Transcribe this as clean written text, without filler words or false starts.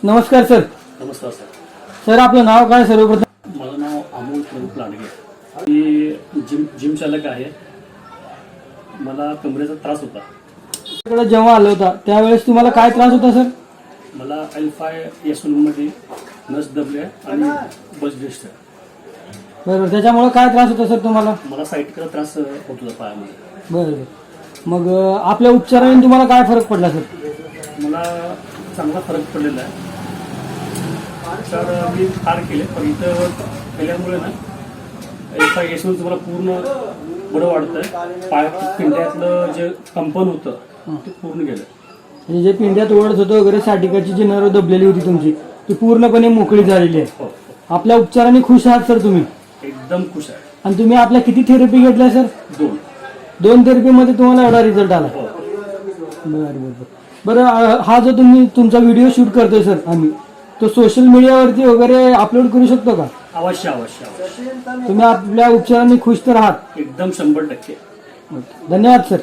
नमस्कार सर. नमस्कार sir. Sir आपलं नाव काय सर्वप्रथम? माझं नाव अमोल प्रदीप लांडगे. मी जिम चालक आहे. मला कमरेचा त्रास होता. इकडे जेव्हा आलो होता त्यावेळेस तुम्हाला काय त्रास होता सर? मला L5S1 मध्ये नस दबले आणि बस डिस्ट. बरोबर. त्याच्यामुळे काय त्रास होता सर तुम्हाला? मला सायटिका त्रास होत होता पायामध्ये. बरोबर. मग आपल्या उपचाराने तुम्हाला काय फरक पडला सर? मला चांगला फरक पडलेला आहे. तर मी फार केले पण इथं केल्यामुळे ना L5S1 तुम्हाला पूर्ण बरं वाटतंय. पाय पिंड्यातलं जे कंपन होतं ते पूर्ण गेलं. म्हणजे जे पिंड्यात ओढत होतं वगैरे साटिकाची जी नर्व दबलेली होती तुमची ती पूर्णपणे मोकळी झालेली आहे. हो. आपल्या उपचाराने खुश आहात सर तुम्ही? एकदम खुश आहे. आणि तुम्ही आपल्या किती थेरपी घेतल्या सर? 2 थेरपीमध्ये तुम्हाला एवढा रिझल्ट आला? हो. बरं. हा जो तुम्ही तुमचा व्हिडिओ शूट करतोय सर आम्ही तो सोशल मीडियावरती वगैरे अपलोड करू शकतो का? अवश्य अवश्य अवश्य. तुम्ही आपल्या उपचाराने खुश तर आहात? एकदम 100%. धन्यवाद सर.